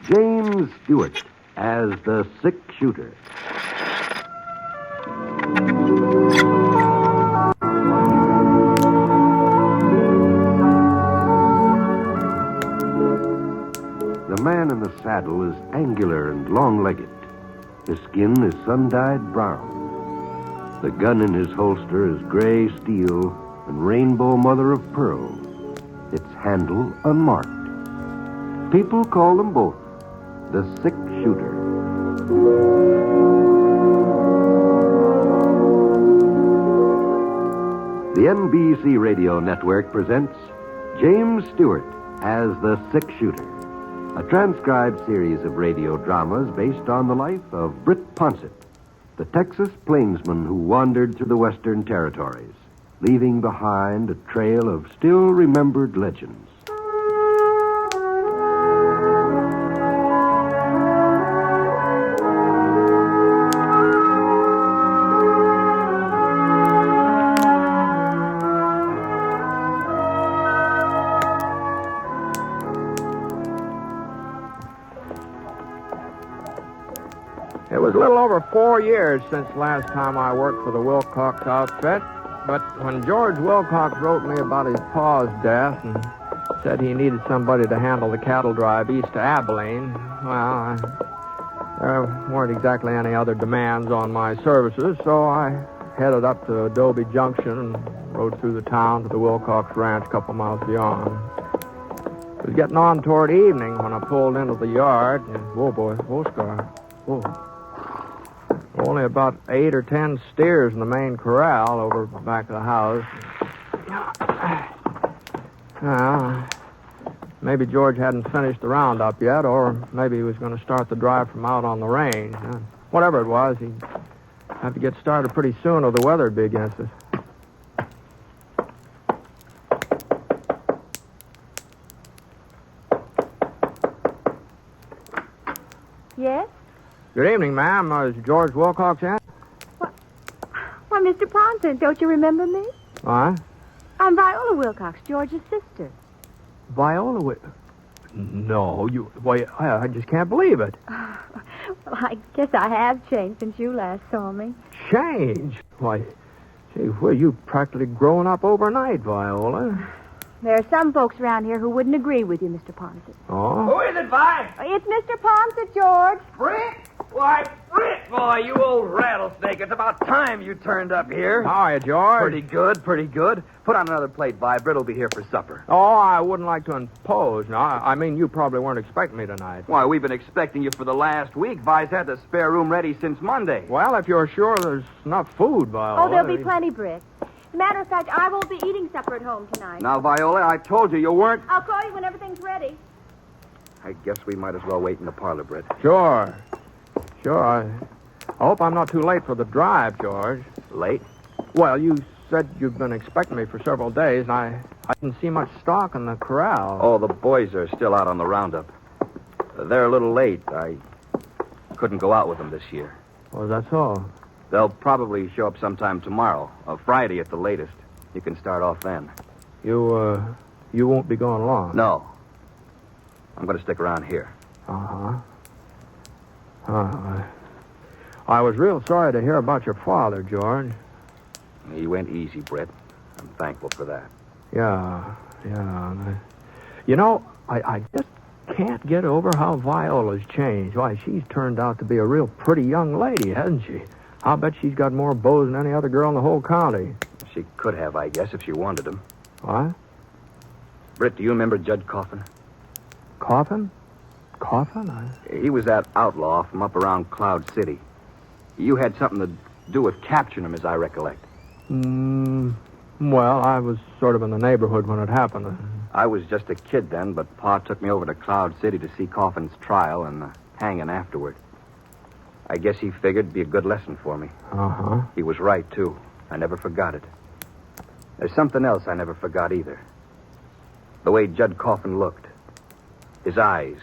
James Stewart as the sick shooter. The man in the saddle is angular and long-legged. His skin is sun-dyed brown. The gun in his holster is gray steel and rainbow mother of pearl. Its handle unmarked. People call them both the sick shooter. The NBC Radio Network presents James Stewart as the sick shooter, a transcribed series of radio dramas based on the life of Britt Ponset, the Texas plainsman who wandered through the Western Territories, leaving behind a trail of still-remembered legends. It was a little over 4 years since last time I worked for the Wilcox outfit, but when George Wilcox wrote me about his pa's death and said he needed somebody to handle the cattle drive east to Abilene, well, there weren't exactly any other demands on my services, so I headed up to Adobe Junction and rode through the town to the Wilcox Ranch a couple miles beyond. It was getting on toward evening when I pulled into the yard, and whoa, boy, whoa, Scar, whoa. Only about 8 or 10 steers in the main corral over back of the house. Well, maybe George hadn't finished the roundup yet, or maybe he was going to start the drive from out on the range. Whatever it was, he'd have to get started pretty soon or the weather would be against us. Yes? Good evening, ma'am. Is George Wilcox in? Why, Mr. Ponset, don't you remember me? What? I'm Viola Wilcox, George's sister. Viola No, you... Why, I just can't believe it. Well, I guess I have changed since you last saw me. Change? Why, gee, well, you've practically grown up overnight, Viola. There are some folks around here who wouldn't agree with you, Mr. Ponset. Oh? Who is it, Vi? It's Mr. Ponset, George. Britt? Why, Britt, boy, you old rattlesnake. It's about time you turned up here. How are you, George? Pretty good, pretty good. Put on another plate, Vi. Britt will be here for supper. Oh, I wouldn't like to impose. No, I mean, you probably weren't expecting me tonight. Why, we've been expecting you for the last week. Vi's had the spare room ready since Monday. Well, if you're sure there's enough food, Viola... Oh, there'll be plenty, Britt. As a matter of fact, I won't be eating supper at home tonight. Now, Viola, I told you you weren't... I'll call you when everything's ready. I guess we might as well wait in the parlor, Britt. Sure. I hope I'm not too late for the drive, George. Late? Well, you said you've been expecting me for several days, and I didn't see much stock in the corral. Oh, the boys are still out on the roundup. They're a little late. I couldn't go out with them this year. Oh, that's all. They'll probably show up sometime tomorrow, or Friday at the latest. You can start off then. You won't be going long? No. I'm going to stick around here. Uh-huh. I was real sorry to hear about your father, George. He went easy, Britt. I'm thankful for that. Yeah. You know, I just can't get over how Viola's changed. Why, she's turned out to be a real pretty young lady, hasn't she? I'll bet she's got more beaux than any other girl in the whole county. She could have, I guess, if she wanted them. What? Britt, do you remember Judge Coffin? Coffin? He was that outlaw from up around Cloud City. You had something to do with capturing him, as I recollect. Well, I was sort of in the neighborhood when it happened. I was just a kid then, but Pa took me over to Cloud City to see Coffin's trial and the hanging afterward. I guess he figured it'd be a good lesson for me. Uh-huh. He was right, too. I never forgot it. There's something else I never forgot either. The way Judd Coffin looked. His eyes.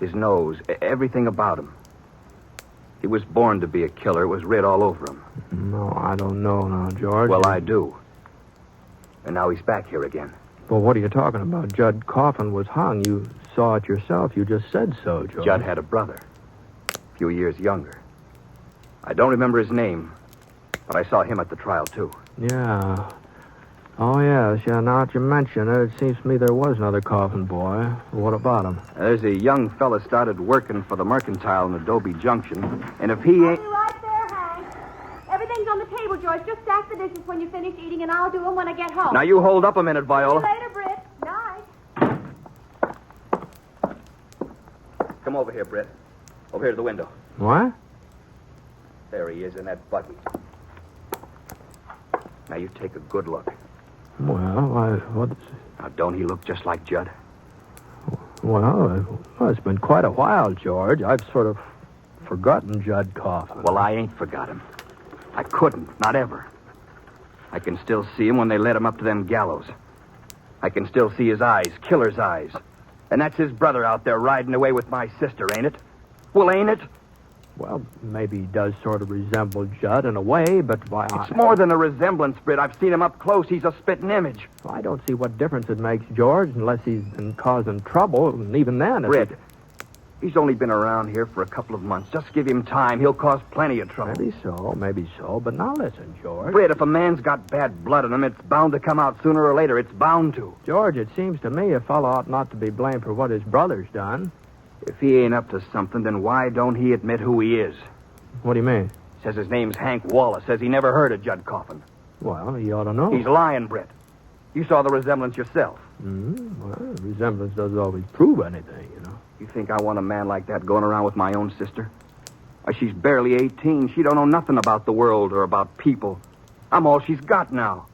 His nose. Everything about him. He was born to be a killer. It was writ all over him. No, I don't know now, George. Well, I do. And now he's back here again. Well, what are you talking about? Judd Coffin was hung. You saw it yourself. You just said so, George. Judd had a brother, a few years younger. I don't remember his name, but I saw him at the trial, too. Yeah. Oh, yes. Yeah, now that you mention it, it seems to me there was another Coffin boy. What about him? There's a young fella started working for the Mercantile in Adobe Junction, and if he I'll ain't... be right there, Hank. Everything's on the table, George. Just stack the dishes when you finish eating, and I'll do them when I get home. Now, you hold up a minute, See Viola. you later, Britt. Night. Come over here, Britt. Over here to the window. What? There he is in that buggy. Now, you take a good look. Well, Now, don't he look just like Judd? Well, it's been quite a while, George. I've sort of forgotten Judd Coffin. Well, I ain't forgot him. I couldn't, not ever. I can still see him when they led him up to them gallows. I can still see his eyes, killer's eyes. And that's his brother out there riding away with my sister, ain't it? Well, ain't it? Well, maybe he does sort of resemble Judd in a way, but why... It's more than a resemblance, Britt. I've seen him up close. He's a spitting image. I don't see what difference it makes, George, unless he's been causing trouble, and even then... Britt, he's only been around here for a couple of months. Just give him time. He'll cause plenty of trouble. Maybe so, but now listen, George. Britt, if a man's got bad blood in him, it's bound to come out sooner or later. It's bound to. George, it seems to me a fellow ought not to be blamed for what his brother's done. If he ain't up to something, then why don't he admit who he is? What do you mean? Says his name's Hank Wallace. Says he never heard of Judd Coffin. Well, he ought to know. He's lying, Britt. You saw the resemblance yourself. Well, resemblance doesn't always prove anything, you know. You think I want a man like that going around with my own sister? Why, she's barely 18. She don't know nothing about the world or about people. I'm all she's got now.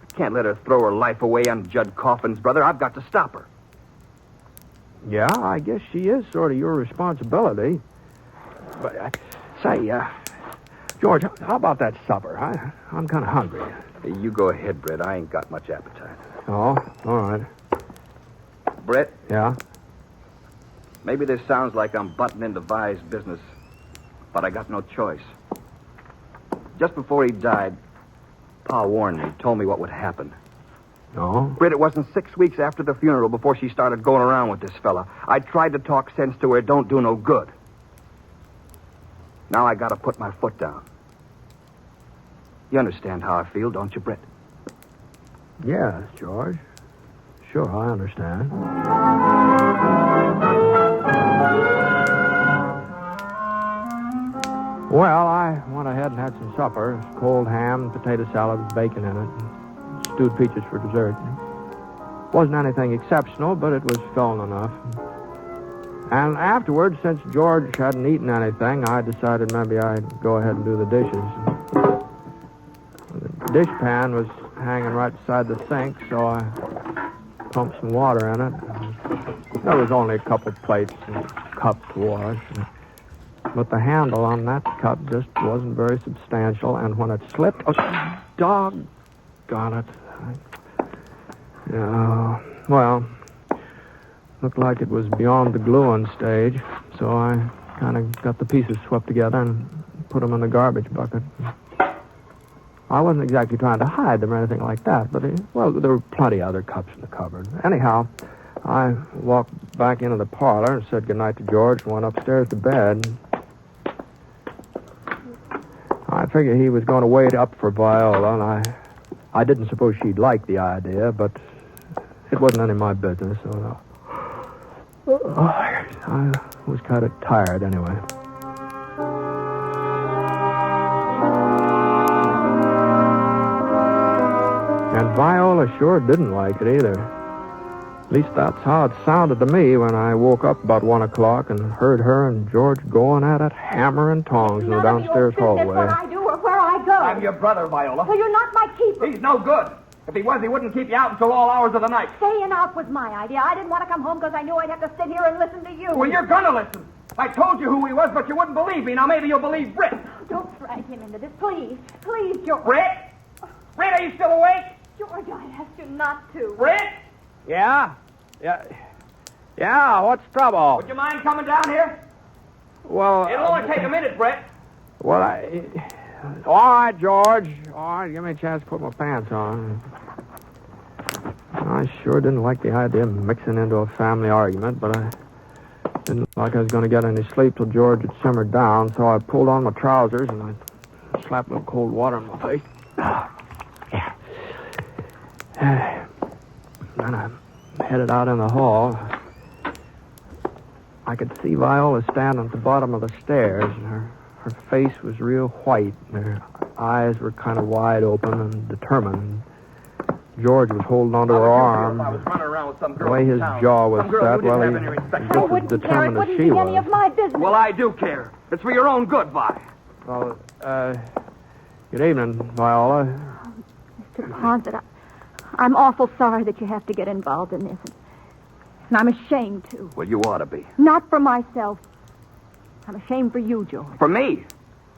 I can't let her throw her life away on Judd Coffin's brother. I've got to stop her. Yeah, I guess she is sort of your responsibility. But, George, how about that supper? I'm kind of hungry. You go ahead, Britt. I ain't got much appetite. Oh, all right. Britt, Yeah? maybe this sounds like I'm butting into Vi's business, but I got no choice. Just before he died, Pa warned me, told me what would happen. No? Britt, it wasn't 6 weeks after the funeral before she started going around with this fella. I tried to talk sense to her. It don't do no good. Now I gotta put my foot down. You understand how I feel, don't you, Britt? Yes, George. Sure, I understand. Well, I went ahead and had some supper. Cold ham, potato salad with bacon in it. Stewed peaches for dessert. Wasn't anything exceptional, but it was filling enough. And afterwards, since George hadn't eaten anything, I decided maybe I'd go ahead and do the dishes. The dish pan was hanging right beside the sink, so I pumped some water in it. There was only a couple plates and cups to wash. But the handle on that cup just wasn't very substantial, and when it slipped... Oh, doggone it. Well, looked like it was beyond the gluing stage, so I kind of got the pieces swept together and put them in the garbage bucket. I wasn't exactly trying to hide them or anything like that, but, there were plenty of other cups in the cupboard. Anyhow, I walked back into the parlor and said goodnight to George and went upstairs to bed. I figured he was going to wait up for Viola, and I didn't suppose she'd like the idea, but it wasn't any of my business, so I was kind of tired anyway. And Viola sure didn't like it either. At least that's how it sounded to me when I woke up about 1 o'clock and heard her and George going at it, hammer and tongs in the downstairs hallway. What I do or where I go. I'm your brother, Viola. Well, you're not my keeper. He's no good. If he was, he wouldn't keep you out until all hours of the night. Staying out was my idea. I didn't want to come home because I knew I'd have to sit here and listen to you. Well, you're gonna listen. I told you who he was, but you wouldn't believe me. Now maybe you'll believe Britt. Don't drag him into this, please. Please, George. Britt? Britt, are you still awake? George, I asked you not to. Britt? Yeah, what's trouble? Would you mind coming down here? Well... It'll only take a minute, Britt. Well, all right, George. All right, give me a chance to put my pants on. I sure didn't like the idea of mixing into a family argument, but I didn't look like I was going to get any sleep till George had simmered down, so I pulled on my trousers and I slapped a little cold water in my face. Then I headed out in the hall. I could see Viola standing at the bottom of the stairs, and her face was real white, and her eyes were kind of wide open and determined. George was holding onto her arm. The way his jaw was set, well, he was just as determined as she was. Any of my business. Well, I do care. It's for your own good, Vi. Well, good evening, Viola. Mr. Ponset, I'm awful sorry that you have to get involved in this. And I'm ashamed, too. Well, you ought to be. Not for myself. I'm ashamed for you, George. For me?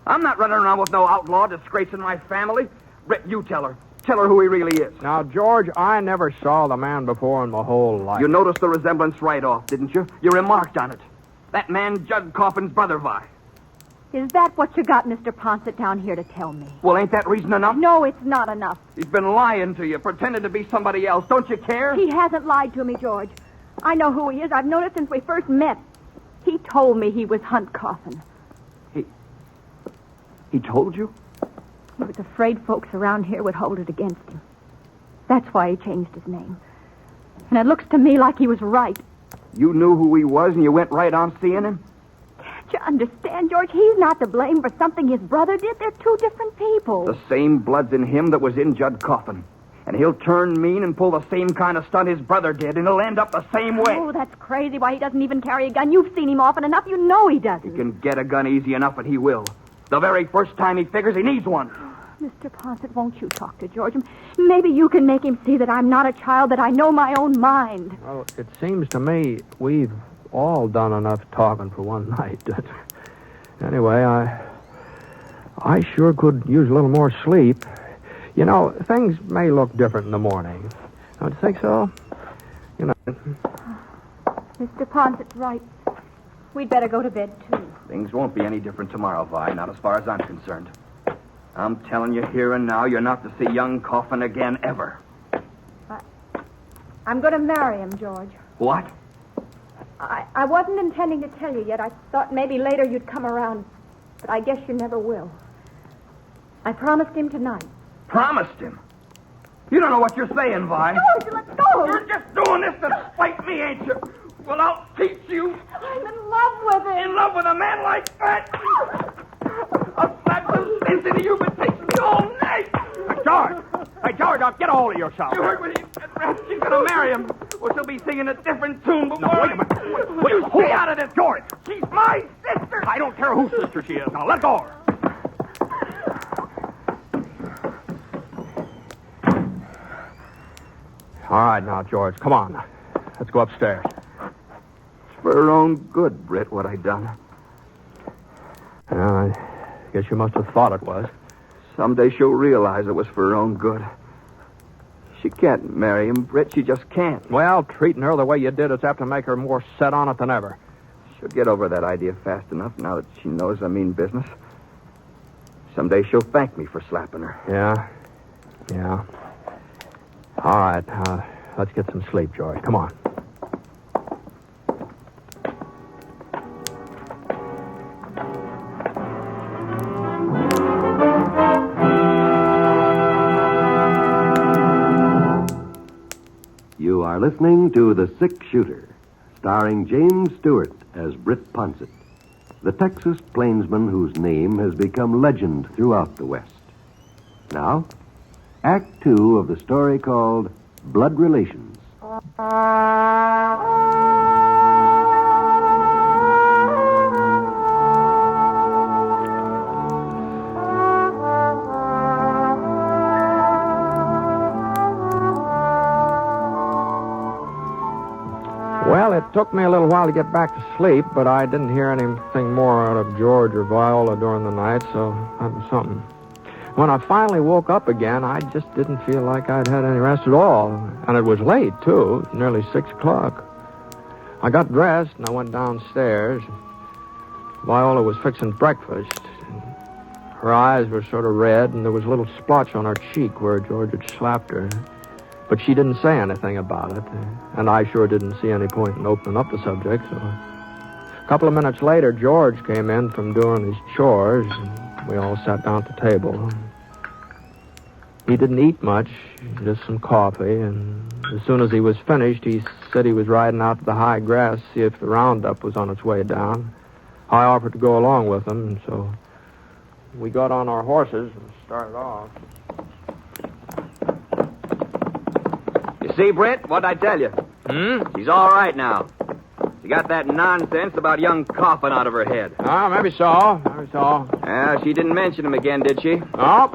I'm not running around with no outlaw disgracing my family. Britt, you tell her. Tell her who he really is. Now, George, I never saw the man before in my whole life. You noticed the resemblance right off, didn't you? You remarked on it. That man, Judd Coffin's brother, Vi. Is that what you got Mr. Ponset down here to tell me? Well, ain't that reason enough? No, it's not enough. He's been lying to you, pretending to be somebody else. Don't you care? He hasn't lied to me, George. I know who he is. I've known it since we first met. He told me he was Hunt Coffin. He told you? He was afraid folks around here would hold it against him. That's why he changed his name. And it looks to me like he was right. You knew who he was and you went right on seeing him? Can't you understand, George? He's not to blame for something his brother did. They're two different people. The same blood's in him that was in Judd Coffin. And he'll turn mean and pull the same kind of stunt his brother did, and he'll end up the same way. Oh, that's crazy. Why, he doesn't even carry a gun. You've seen him often enough. You know he doesn't. He can get a gun easy enough, and he will. The very first time he figures he needs one. Mr. Ponset, won't you talk to George? Maybe you can make him see that I'm not a child, that I know my own mind. Well, it seems to me we've all done enough talking for one night. Anyway, I sure could use a little more sleep. You know, things may look different in the morning. Don't you think so? You know. Mr. Ponset's right. We'd better go to bed, too. Things won't be any different tomorrow, Vi, not as far as I'm concerned. I'm telling you here and now, you're not to see young Coffin again, ever. I'm going to marry him, George. What? I wasn't intending to tell you yet. I thought maybe later you'd come around. But I guess you never will. I promised him tonight. Promised him? You don't know what you're saying, Vi. George, let's go. You're just doing this to spite me, ain't you? Well, I'll teach you. I'm in love with him. In love with a man like that? I'll slap some sense into you, but it takes me all night. Hey, George, now get a hold of yourself. You heard what he said. She's going to marry him. Well, she'll be singing a different tune before... Now, wait a minute. You stay out of this, George. She's my sister. I don't care whose sister she is. Now, let go of her. All right, now, George, come on. Let's go upstairs. It's for her own good, Britt, what I done. I guess you must have thought it was. Someday she'll realize it was for her own good. She can't marry him, Britt. She just can't. Well, treating her the way you did is apt to make her more set on it than ever. She'll get over that idea fast enough now that she knows I mean business. Someday she'll thank me for slapping her. Yeah. All right, let's get some sleep, George. Come on. You are listening to The Six Shooter, starring James Stewart as Britt Ponset, the Texas plainsman whose name has become legend throughout the West. Now, Act 2 of the story called Blood Relations. Well, it took me a little while to get back to sleep, but I didn't hear anything more out of George or Viola during the night, so that was something. When I finally woke up again, I just didn't feel like I'd had any rest at all. And it was late, too, nearly 6 o'clock. I got dressed and I went downstairs. Viola was fixing breakfast. Her eyes were sort of red, and there was a little splotch on her cheek where George had slapped her. But she didn't say anything about it, and I sure didn't see any point in opening up the subject, so... A couple of minutes later, George came in from doing his chores, and we all sat down at the table. He didn't eat much, just some coffee, and as soon as he was finished, he said he was riding out to the high grass to see if the roundup was on its way down. I offered to go along with him, and so we got on our horses and started off. You see, Britt, what'd I tell you? She's all right now. She got that nonsense about young Coffin out of her head. Oh, maybe so. Yeah, she didn't mention him again, did she? Oh.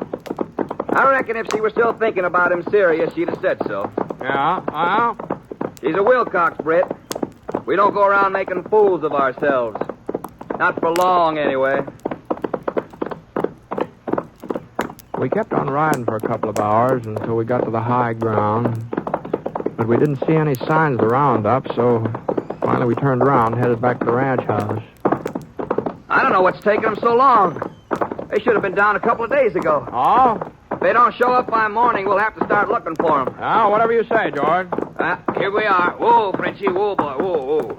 I reckon if she was still thinking about him serious, she'd have said so. Yeah, She's a Wilcox, Britt. We don't go around making fools of ourselves. Not for long, anyway. We kept on riding for a couple of hours until we got to the high ground. But we didn't see any signs of the roundup, so finally we turned around and headed back to the ranch house. I don't know what's taking them so long. They should have been down a couple of days ago. Oh? If they don't show up by morning, we'll have to start looking for them. Oh, whatever you say, George. Here we are. Whoa, Frenchie, whoa, boy, whoa.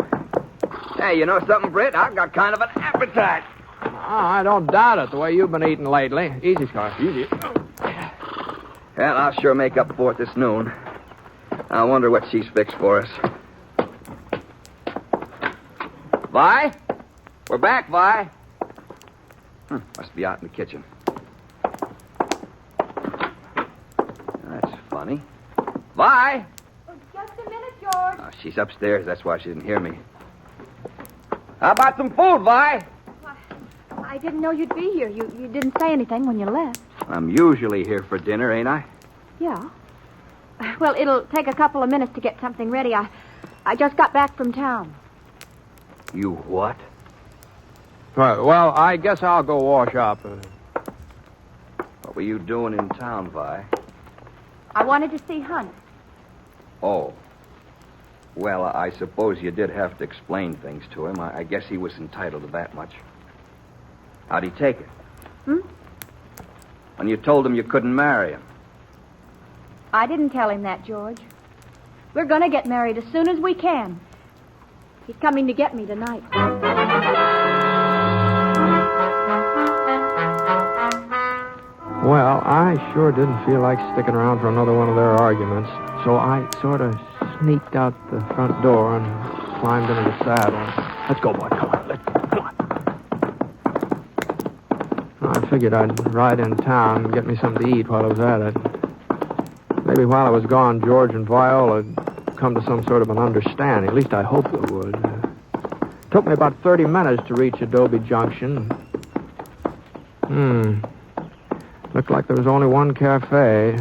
Hey, you know something, Britt? I've got kind of an appetite. Oh, I don't doubt it, the way you've been eating lately. Easy, Scar, easy. Well, I'll sure make up for it this noon. I wonder what she's fixed for us. Vi? We're back, Vi. Must be out in the kitchen. That's funny. Vi? Oh, just a minute, George. Oh, she's upstairs. That's why she didn't hear me. How about some food, Vi? I didn't know you'd be here. You didn't say anything when you left. I'm usually here for dinner, ain't I? Yeah. Well, it'll take a couple of minutes to get something ready. I just got back from town. You what? Well, I guess I'll go wash up. What were you doing in town, Vi? I wanted to see Hunt. Oh. Well, I suppose you did have to explain things to him. I guess he was entitled to that much. How'd he take it? When you told him you couldn't marry him? I didn't tell him that, George. We're going to get married as soon as we can. He's coming to get me tonight. Well, I sure didn't feel like sticking around for another one of their arguments, so I sort of sneaked out the front door and climbed into the saddle. Let's go, boy. Come on. I figured I'd ride in town and get me something to eat while I was at it. Maybe while I was gone, George and Viola would come to some sort of an understanding. At least I hoped they would. It took me about 30 minutes to reach Adobe Junction. Looked like there was only one cafe.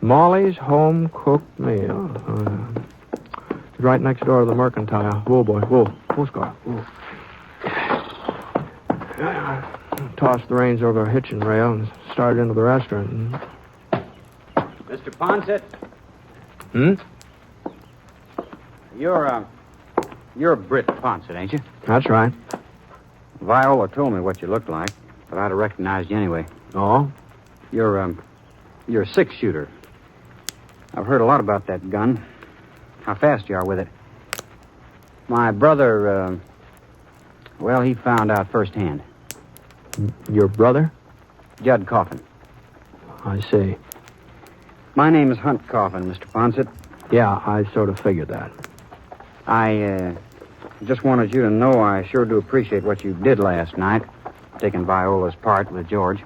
Molly's Home Cooked Meal. It's right next door to the Mercantile. Whoa, boy. Whoa, Scar. Whoa. Tossed the reins over a hitching rail and started into the restaurant. Mr. Ponset? You're Britt Ponset, ain't you? That's right. Viola told me what you looked like, but I'd have recognized you anyway. Oh? You're a six-shooter. I've heard a lot about that gun. How fast you are with it. My brother, he found out firsthand. Your brother? Judd Coffin. I see. My name is Hunt Coffin, Mr. Ponset. Yeah, I sort of figured that. I just wanted you to know I sure do appreciate what you did last night, taking Viola's part with George.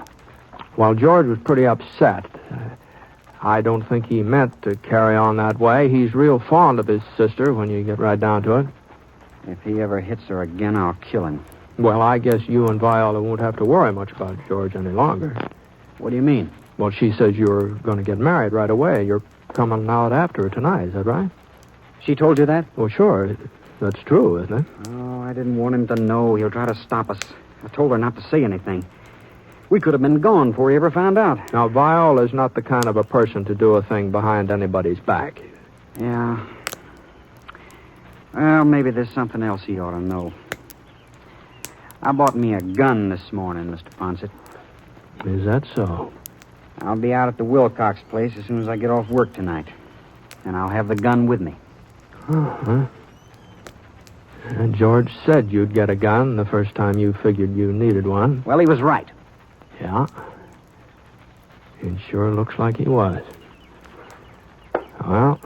While George was pretty upset, I don't think he meant to carry on that way. He's real fond of his sister when you get right down to it. If he ever hits her again, I'll kill him. Well, I guess you and Viola won't have to worry much about George any longer. What do you mean? Well, she says you're going to get married right away. You're coming out after her tonight, is that right? She told you that? Well, sure. That's true, isn't it? Oh, I didn't want him to know. He'll try to stop us. I told her not to say anything. We could have been gone before he ever found out. Now, Viola's not the kind of a person to do a thing behind anybody's back. Yeah. Well, maybe there's something else he ought to know. I bought me a gun this morning, Mr. Ponset. Is that so? I'll be out at the Wilcox place as soon as I get off work tonight. and I'll have the gun with me. Huh? And George said you'd get a gun the first time you figured you needed one. Well, he was right. Yeah. It sure looks like he was. Well,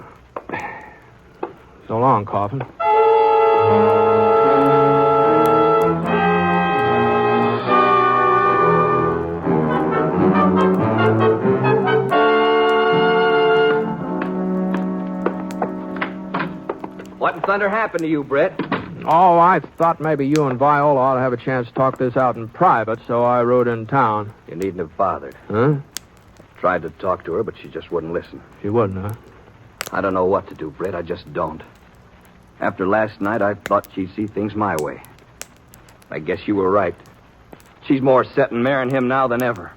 so long, Coffin. What in thunder happened to you, Britt? Oh, I thought maybe you and Viola ought to have a chance to talk this out in private, so I rode in town. You needn't have bothered. Huh? Tried to talk to her, but she just wouldn't listen. She wouldn't, huh? I don't know what to do, Britt. I just don't. After last night, I thought she'd see things my way. I guess you were right. She's more set in marrying him now than ever.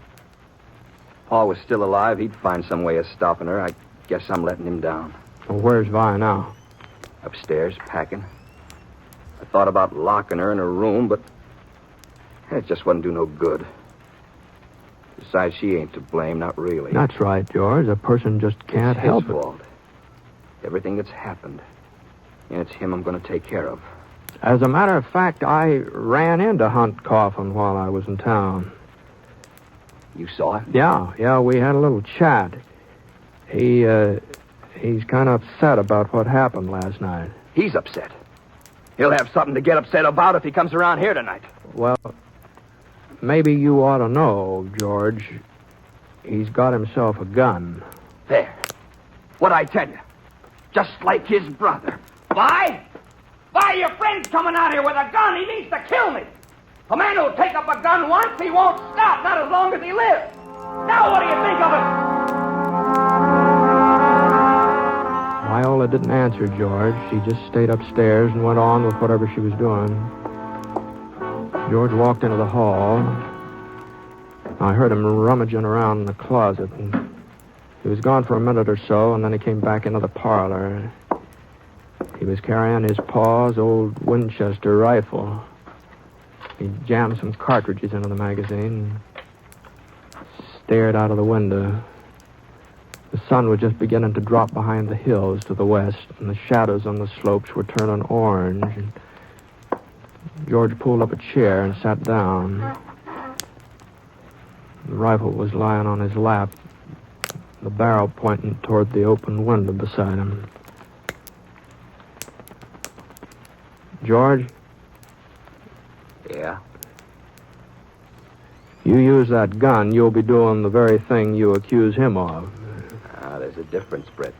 If Paul was still alive, he'd find some way of stopping her. I guess I'm letting him down. Well, where's Vi now? Upstairs, packing. I thought about locking her in her room, but it just wouldn't do no good. Besides, she ain't to blame, not really. That's right, George. A person just can't It's help his it. fault. Everything that's happened. And it's him I'm going to take care of. As a matter of fact, I ran into Hunt Coffin while I was in town. You saw it? Yeah, we had a little chat. He's kind of upset about what happened last night. He's upset. He'll have something to get upset about if he comes around here tonight. Well, maybe you ought to know, George. He's got himself a gun. There. What'd I tell you? Just like his brother. Why? Why, your friend's coming out here with a gun. He means to kill me. A man who'll take up a gun once, he won't stop, not as long as he lives. Now what do you think of it? Viola didn't answer George. She just stayed upstairs and went on with whatever she was doing. George walked into the hall. I heard him rummaging around in the closet. And he was gone for a minute or so, and then he came back into the parlor. He was carrying his pa's old Winchester rifle. He jammed some cartridges into the magazine and stared out of the window. The sun was just beginning to drop behind the hills to the west, and the shadows on the slopes were turning orange. And George pulled up a chair and sat down. The rifle was lying on his lap, the barrel pointing toward the open window beside him. George? Yeah? You use that gun, you'll be doing the very thing you accuse him of. There's a difference, Britt.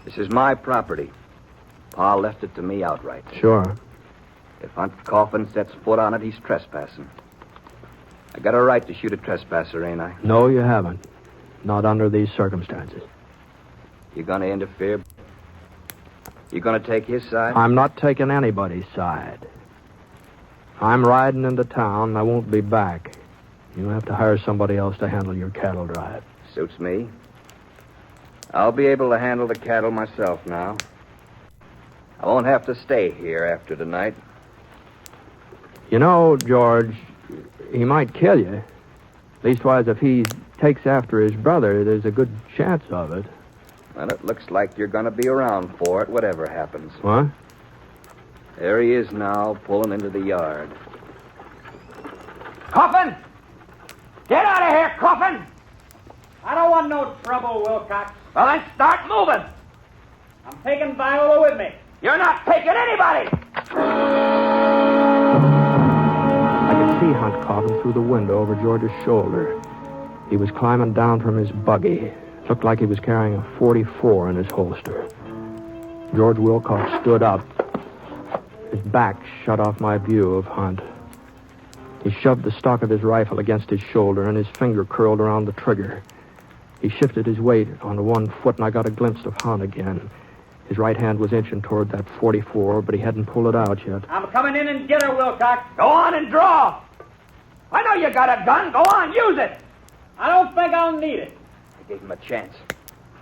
This is my property. Pa left it to me outright. Sure. If Hunt Coffin sets foot on it, he's trespassing. I got a right to shoot a trespasser, ain't I? No, you haven't. Not under these circumstances. You gonna interfere? You gonna take his side? I'm not taking anybody's side. I'm riding into town, and I won't be back. You'll have to hire somebody else to handle your cattle drive. Suits me. I'll be able to handle the cattle myself now. I won't have to stay here after tonight. You know, George, he might kill you. Leastwise, if he takes after his brother, there's a good chance of it. Well, it looks like you're going to be around for it, whatever happens. What? There he is now, pulling into the yard. Coffin! Get out of here, Coffin! I don't want no trouble, Wilcox. Well, then start moving. I'm taking Viola with me. You're not taking anybody! I could see Hunt Coffin through the window over George's shoulder. He was climbing down from his buggy. Looked like he was carrying a .44 in his holster. George Wilcox stood up. His back shut off my view of Hunt. He shoved the stock of his rifle against his shoulder, and his finger curled around the trigger. He shifted his weight onto one foot, and I got a glimpse of Hunt again. His right hand was inching toward that .44, but he hadn't pulled it out yet. I'm coming in and get her, Wilcox. Go on and draw. I know you got a gun. Go on, use it. I don't think I'll need it. I gave him a chance.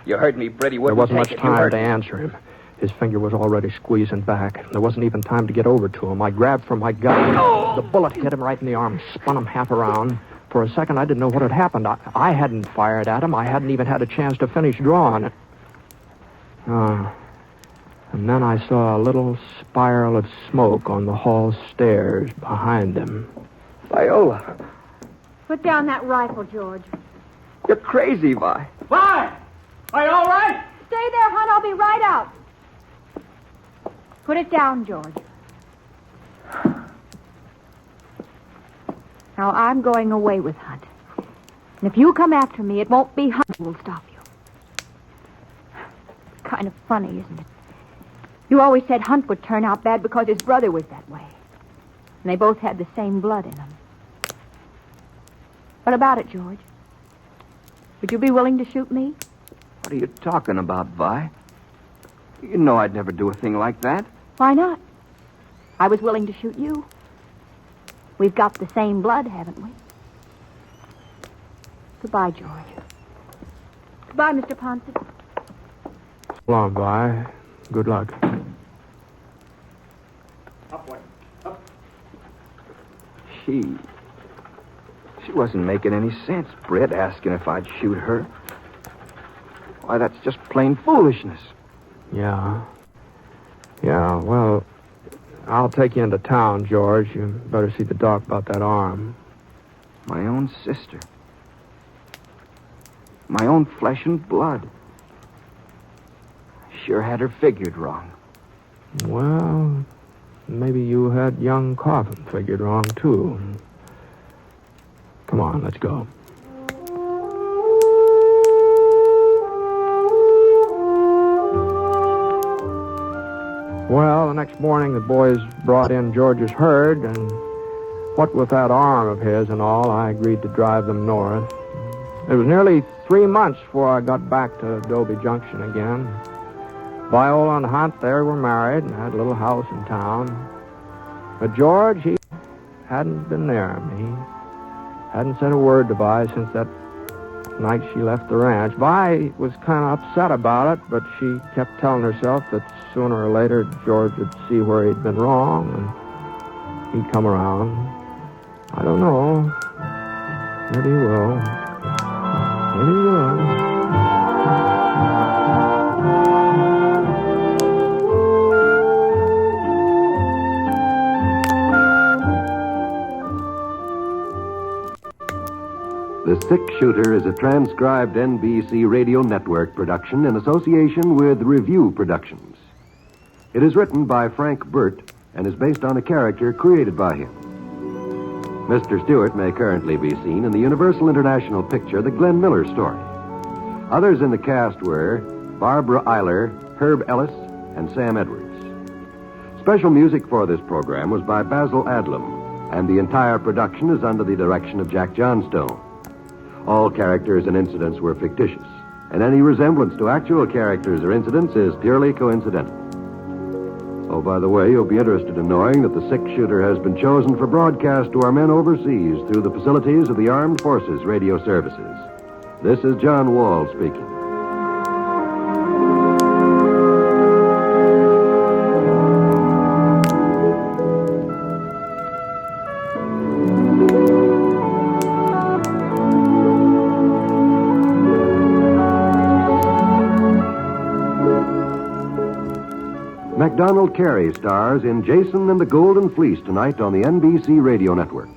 You heard me, Britt. He There wouldn't wasn't much take it. You time heard to me. answer him. His finger was already squeezing back. There wasn't even time to get over to him. I grabbed for my gun. The bullet hit him right in the arm, spun him half around. For a second, I didn't know what had happened. I hadn't fired at him. I hadn't even had a chance to finish drawing. And then I saw a little spiral of smoke on the hall stairs behind them. Viola, Put down that rifle, George. you're crazy, Vi. Vi! Are you all right? Stay there, Hunt. I'll be right out. Put it down, George. Now, I'm going away with Hunt. And if you come after me, it won't be Hunt who will stop you. Kind of funny, isn't it? You always said Hunt would turn out bad because his brother was that way. And they both had the same blood in them. What about it, George? Would you be willing to shoot me? What are you talking about, Vi? You know I'd never do a thing like that. Why not? I was willing to shoot you. We've got the same blood, haven't we? Goodbye, George. Goodbye, Mr. Ponset. So long, Vi. Good luck. Upward. Up. She wasn't making any sense, Britt, asking if I'd shoot her. Why, that's just plain foolishness. Yeah. Yeah, well, I'll take you into town, George. You better see the doc about that arm. My own sister. My own flesh and blood. I sure had her figured wrong. Well, maybe you had young Coffin figured wrong, too. Come on, let's go. Well, the next morning the boys brought in George's herd, and what with that arm of his and all, I agreed to drive them north. It was nearly 3 months before I got back to Adobe Junction again. Viola and Hunt there were married and had a little house in town. But George, he hadn't been near me. Hadn't said a word to Vi since that night she left the ranch. Vi was kind of upset about it, but she kept telling herself that sooner or later George would see where he'd been wrong and he'd come around. I don't know. Maybe he will. Maybe he will. The Six Shooter is a transcribed NBC Radio Network production in association with Review Productions. It is written by Frank Burt and is based on a character created by him. Mr. Stewart may currently be seen in the Universal International picture The Glenn Miller Story. Others in the cast were Barbara Eiler, Herb Ellis, and Sam Edwards. Special music for this program was by Basil Adlam, and the entire production is under the direction of Jack Johnstone. All characters and incidents were fictitious, and any resemblance to actual characters or incidents is purely coincidental. Oh, by the way, you'll be interested in knowing that the Six Shooter has been chosen for broadcast to our men overseas through the facilities of the Armed Forces Radio Services. This is John Wall speaking. MacDonald Carey stars in Jason and the Golden Fleece tonight on the NBC Radio Network.